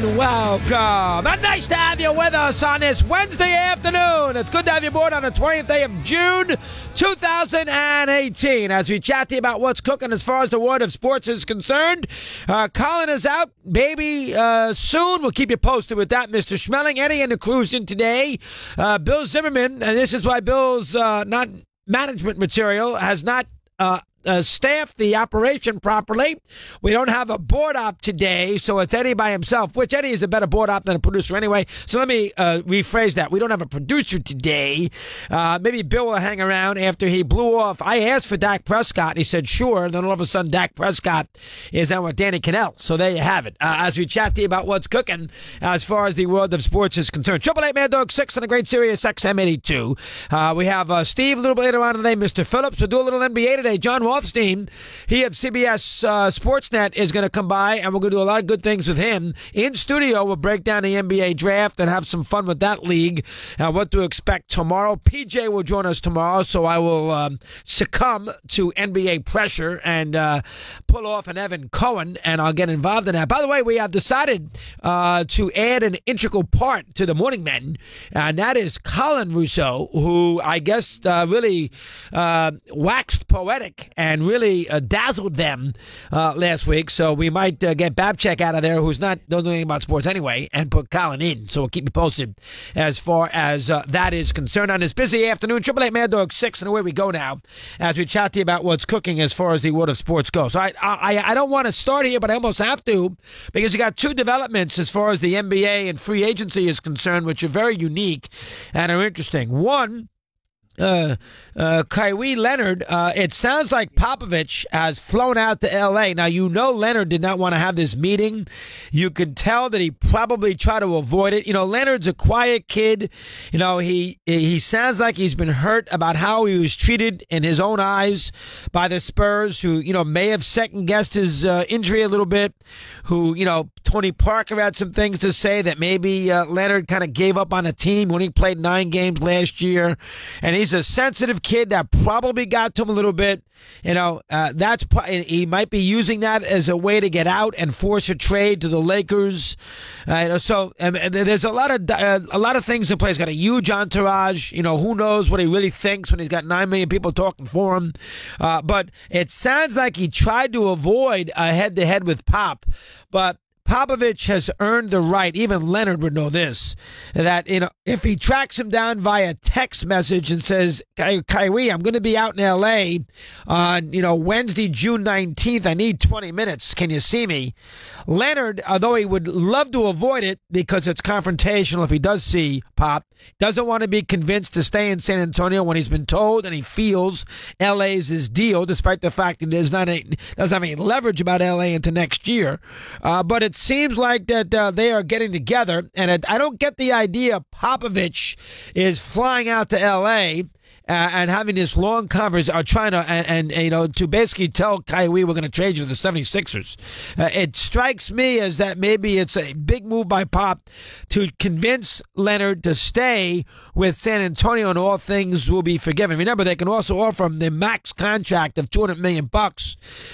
and welcome. And nice to have you with us on this Wednesday afternoon. It's good to have you aboard on the 20th day of June, 2018. As we chat to you about what's cooking as far as the world of sports is concerned. Colin is out, baby, soon. We'll keep you posted with that, Mr. Schmeling. Eddie and the crew's in today. Bill Zimmerman, and this is why Bill's not management material, has not staffed the operation properly. We don't have a board op today, so it's Eddie by himself, which Eddie is a better board op than a producer anyway. So let me rephrase that. We don't have a producer today. Maybe Bill will hang around after he blew off. I asked for Dak Prescott, and he said sure. And then all of a sudden, Dak Prescott is out with Danny Cannell. So there you have it. As we chat to you about what's cooking as far as the world of sports is concerned. 888 Mad Dog 6 on a great Sirius XM82. We have Steve a little bit later on today, Mr. Phillips. We'll do a little NBA today. John Rothstein, he of CBS Sportsnet, is going to come by, and we're going to do a lot of good things with him. In studio, we'll break down the NBA draft and have some fun with that league and what to expect tomorrow. PJ will join us tomorrow, so I will succumb to NBA pressure and pull off an Evan Cohen, and I'll get involved in that. By the way, we have decided to add an integral part to the Morning Men, and that is Colin Russo, who I guess really waxed poetic and really dazzled them last week. So we might get Babchek out of there, who's not doing anything about sports anyway, and put Colin in. So we'll keep you posted as far as that is concerned on this busy afternoon. 888 Mad Dog 6, and away we go now as we chat to you about what's cooking as far as the world of sports goes. So I don't want to start here, but I almost have to, because you got two developments as far as the NBA and free agency is concerned, which are very unique and are interesting. One, Kawhi Leonard, it sounds like Popovich has flown out to L.A. Now, you know Leonard did not want to have this meeting. You could tell that he probably tried to avoid it. You know, Leonard's a quiet kid. You know, he sounds like he's been hurt about how he was treated in his own eyes by the Spurs, who, you know, may have second-guessed his injury a little bit, who, you know, Tony Parker had some things to say that maybe Leonard kind of gave up on a team when he played 9 games last year. And he's a sensitive kid that probably got to him a little bit. You know, he might be using that as a way to get out and force a trade to the Lakers. So there's a lot of things in play. He's got a huge entourage. You know, who knows what he really thinks when he's got 9 million people talking for him. But it sounds like he tried to avoid a head-to-head with Pop. But Popovich has earned the right, even Leonard would know this, that, you know, if he tracks him down via text message and says, Kyrie, I'm going to be out in L.A. on, you know, Wednesday, June 19th. I need 20 minutes. Can you see me? Leonard, although he would love to avoid it because it's confrontational if he does see Pop, doesn't want to be convinced to stay in San Antonio when he's been told and he feels L.A.'s his deal, despite the fact that doesn't have any leverage about L.A. into next year. But it seems like that they are getting together, and I don't get the idea Popovich is flying out to L.A. And having this long conversation, trying to, and you know, to basically tell Kyrie we're going to trade you to the 76ers. It strikes me as that maybe it's a big move by Pop to convince Leonard to stay with San Antonio, and all things will be forgiven. Remember, they can also offer him the max contract of $200 million,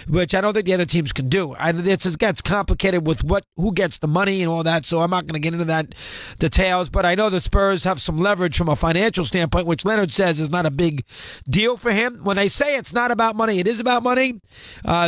which I don't think the other teams can do. It gets complicated with who gets the money and all that, so I'm not going to get into that details. But I know the Spurs have some leverage from a financial standpoint, which Leonard says is not a big deal for him. When they say it's not about money, it is about money.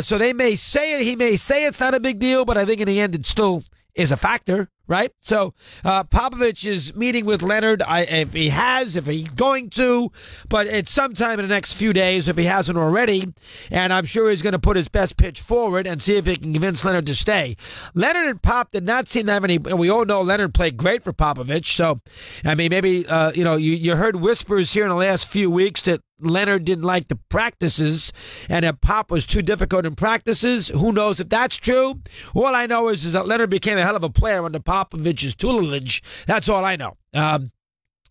So he may say it's not a big deal, but I think in the end it still is a factor, right? So Popovich is meeting with Leonard, if he's going to, but it's sometime in the next few days if he hasn't already, and I'm sure he's going to put his best pitch forward and see if he can convince Leonard to stay. Leonard and Pop did not seem to have any, and we all know Leonard played great for Popovich, so, I mean, maybe, you know, you heard whispers here in the last few weeks that Leonard didn't like the practices and that Pop was too difficult in practices. Who knows if that's true? All I know is that Leonard became a hell of a player under Popovich's tutelage. That's all I know.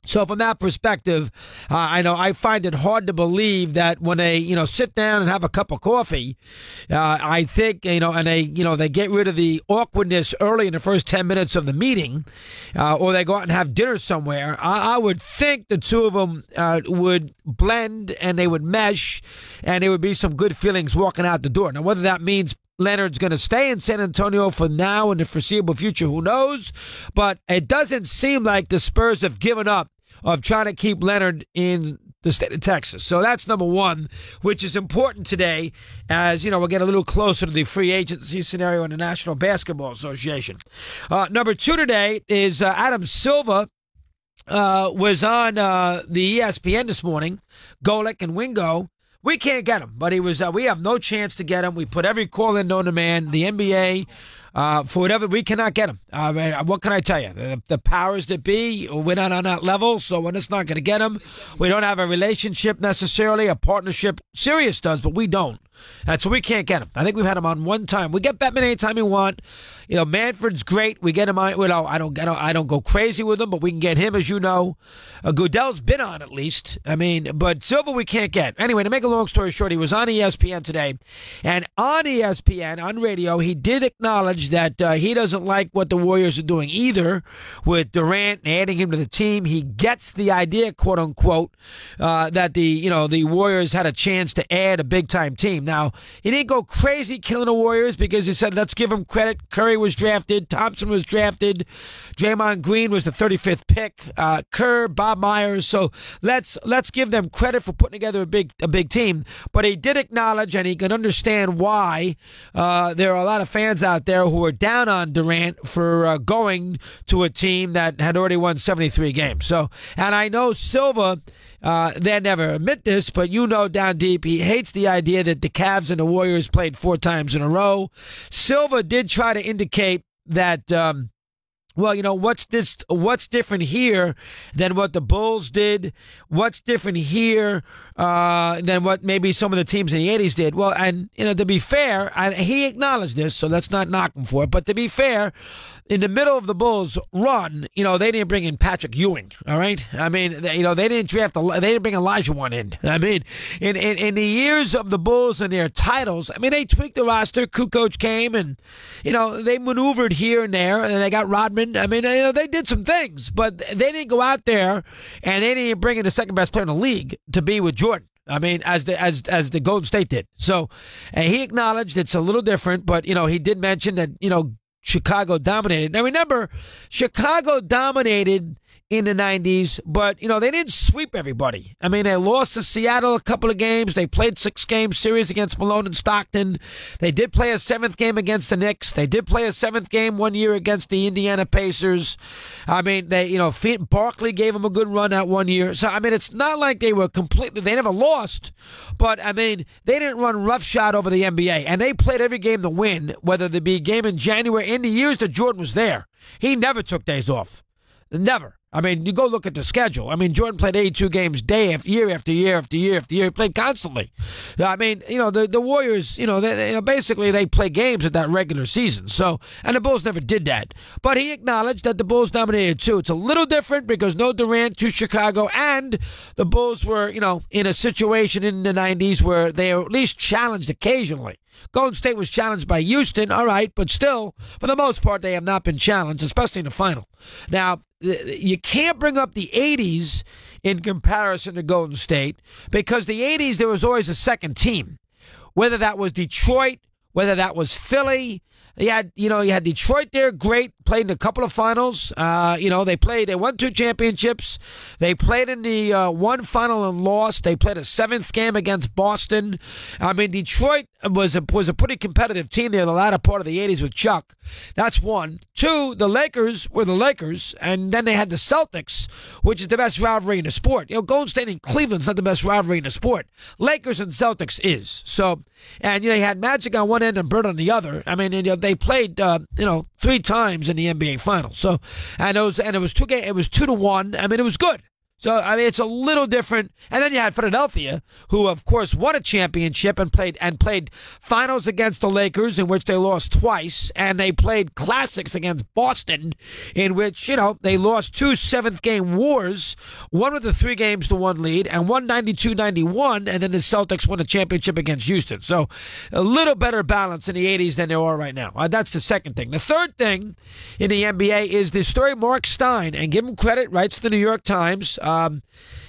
So from that perspective, I find it hard to believe that when they, you know, sit down and have a cup of coffee, I think, you know, and they get rid of the awkwardness early in the first 10 minutes of the meeting, or they go out and have dinner somewhere. I would think the two of them would blend and they would mesh, and there would be some good feelings walking out the door. Now, whether that means Leonard's going to stay in San Antonio for now and the foreseeable future. Who knows? But it doesn't seem like the Spurs have given up of trying to keep Leonard in the state of Texas. So that's number one, which is important today as, we'll get a little closer to the free agency scenario in the National Basketball Association. Number two today is Adam Silver was on the ESPN this morning, Golick and Wingo. We can't get him, but he was. We have no chance to get him. We put every call in known to man. The NBA, for whatever, we cannot get him. What can I tell you? The powers that be, we're not on that level, so we're just not going to get him. We don't have a relationship necessarily, a partnership. Sirius does, but we don't. And so we can't get him. I think we've had him on one time. We get Bettman anytime we want. Manfred's great. We get him on. I don't go crazy with him, but we can get him, as you know. Goodell's been on at least. But Silver we can't get. Anyway, to make a long story short, he was on ESPN today, and on ESPN on radio, he did acknowledge that he doesn't like what the Warriors are doing either with Durant and adding him to the team. He gets the idea, quote unquote, that the Warriors had a chance to add a big time team. Now, he didn't go crazy killing the Warriors because he said, let's give him credit. Curry was drafted. Thompson was drafted. Draymond Green was the 35th pick. Kerr, Bob Myers. So let's give them credit for putting together a big team. But he did acknowledge, and he can understand why there are a lot of fans out there who are down on Durant for going to a team that had already won 73 games. So, and I know Silva, they never admit this, but down deep, he hates the idea that the Cavs and the Warriors played 4 times in a row. Silva did try to indicate that, what's different here than what the Bulls did? What's different here than what maybe some of the teams in the 80s did? Well, and, to be fair, and he acknowledged this, so let's not knock him for it, but to be fair, in the middle of the Bulls' run, they didn't bring in Patrick Ewing, all right? They didn't they didn't bring Elijah one in. In the years of the Bulls and their titles, they tweaked the roster. Kukoc came and, they maneuvered here and there, and they got Rodman. They did some things, but they didn't go out there and they didn't bring in the second best player in the league to be with Jordan. As the Golden State did. So, and he acknowledged it's a little different, but, he did mention that, Chicago dominated. Now, remember, Chicago dominated in the 90s, but, they didn't sweep everybody. They lost to Seattle a couple of games. They played 6-game series against Malone and Stockton. They did play a 7th game against the Knicks. They did play a 7th game one year against the Indiana Pacers. Barkley gave them a good run that one year. So, it's not like they were they never lost, but, they didn't run roughshod over the NBA, and they played every game to win, whether it be a game in January. In the years that Jordan was there, he never took days off. Never. You go look at the schedule. Jordan played 82 games year after year after year after year. He played constantly. The Warriors, basically they play games at that regular season. So, and the Bulls never did that. But he acknowledged that the Bulls dominated too. It's a little different because no Durant to Chicago, and the Bulls were, in a situation in the 90s where they were at least challenged occasionally. Golden State was challenged by Houston, all right, but still, for the most part, they have not been challenged, especially in the final. Now, you can't bring up the 80s in comparison to Golden State because the 80s, there was always a second team, whether that was Detroit, whether that was Philly. You had Detroit there, great, played in a couple of finals. They won 2 championships. They played in the one final and lost. They played a 7th game against Boston. Detroit was a pretty competitive team there the latter part of the 80s with Chuck. That's one. 2, the Lakers were the Lakers, and then they had the Celtics, which is the best rivalry in the sport. Golden State and Cleveland's not the best rivalry in the sport. Lakers and Celtics is. So, and you had Magic on one end and Bird on the other. They played 3 times in the NBA Finals. So, and it was 2 games. It was 2-1. It was good. So, it's a little different. And then you had Philadelphia, who, of course, won a championship and played finals against the Lakers, in which they lost twice. And they played classics against Boston, in which, they lost 2 7th-game wars, one with a 3-1 lead, and one 92-91, and then the Celtics won a championship against Houston. So, a little better balance in the 80s than there are right now. That's the second thing. The third thing in the NBA is the story Mark Stein, and give him credit, writes the New York Times.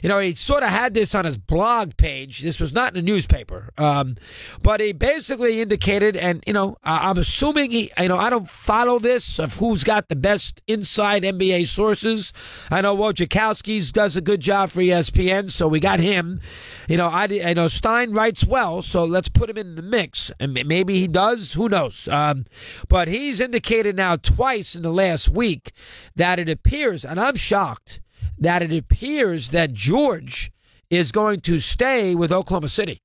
he sort of had this on his blog page. This was not in a newspaper. But he basically indicated, and, I'm assuming I don't follow this of who's got the best inside NBA sources. I know Wojciechowski does a good job for ESPN, so we got him. I know Stein writes well, so let's put him in the mix. And maybe he does. Who knows? But he's indicated now twice in the last week that it appears, and I'm shocked, that it appears that George is going to stay with Oklahoma City.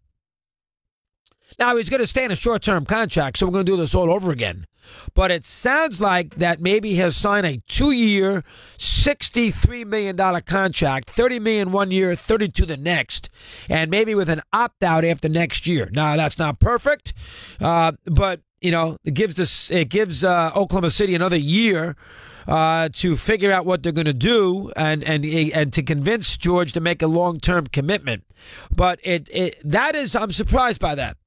Now, he's going to stay in a short-term contract, so we're going to do this all over again. But it sounds like that maybe he'll sign a 2-year, $63 million contract, $30 million 1 year, $32 the next, and maybe with an opt-out after next year. Now, that's not perfect, but, it gives Oklahoma City another year to figure out what they're going to do and to convince George to make a long-term commitment. But I'm surprised by that.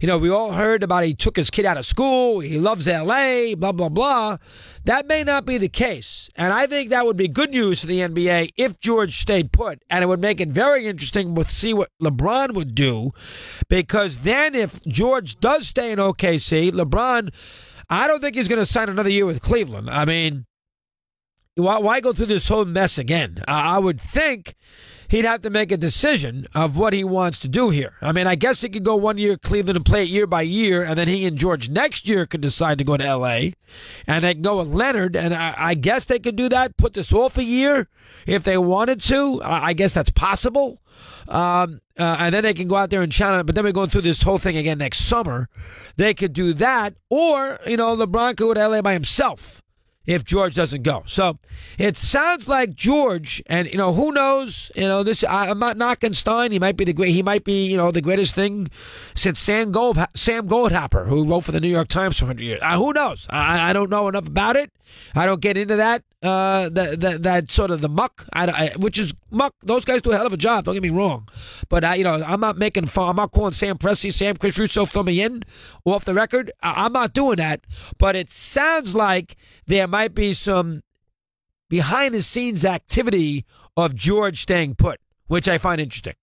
We all heard about he took his kid out of school, he loves L.A., blah, blah, blah. That may not be the case. And I think that would be good news for the NBA if George stayed put. And it would make it very interesting to see what LeBron would do. Because then if George does stay in OKC, LeBron, I don't think he's going to sign another year with Cleveland. I mean, why go through this whole mess again? I would think he'd have to make a decision of what he wants to do here. I mean, I guess he could go 1 year Cleveland and play it year by year, and then he and George next year could decide to go to L.A., and they can go with Leonard, and I guess they could do that, put this off a year if they wanted to. I guess that's possible. And then they can go out there and challenge it, but then we're going through this whole thing again next summer. They could do that, or, LeBron could go to L.A. by himself if George doesn't go. So it sounds like George, and who knows? I'm not knocking Stein. He might be the greatest thing since Sam Goldhopper, who wrote for the New York Times for 100 years. Who knows? I don't know enough about it. I don't get into that. That sort of the muck, which is muck. Those guys do a hell of a job. Don't get me wrong, but I'm not making fun. I'm not calling Sam Presti, Sam Chris Russo, fill me in off the record. I'm not doing that. But it sounds like there might be some behind the scenes activity of George staying put, which I find interesting.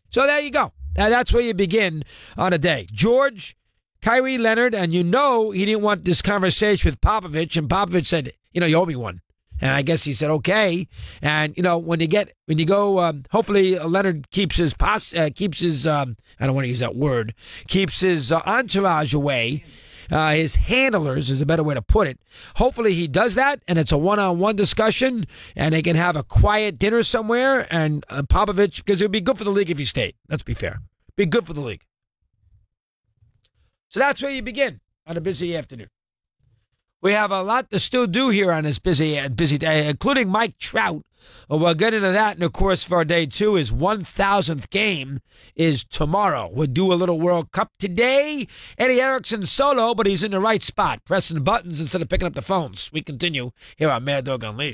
So there you go. That's where you begin on a day. George, Kyrie Leonard, and he didn't want this conversation with Popovich, and Popovich said, you owe me one. And I guess he said, okay. And, when you go, hopefully Leonard keeps his, I don't want to use that word, keeps his entourage away. His handlers is a better way to put it. Hopefully he does that, and it's a one-on-one discussion, and they can have a quiet dinner somewhere, and Popovich, because it would be good for the league if he stayed. Let's be fair. Be good for the league. So that's where you begin on a busy afternoon. We have a lot to still do here on this busy day, including Mike Trout. We'll get into that in the course of our day, too. His 1,000th game is tomorrow. We'll do a little World Cup today. Eddie Erickson solo, but he's in the right spot, pressing buttons instead of picking up the phones. We continue here on Mad Dog Unleashed.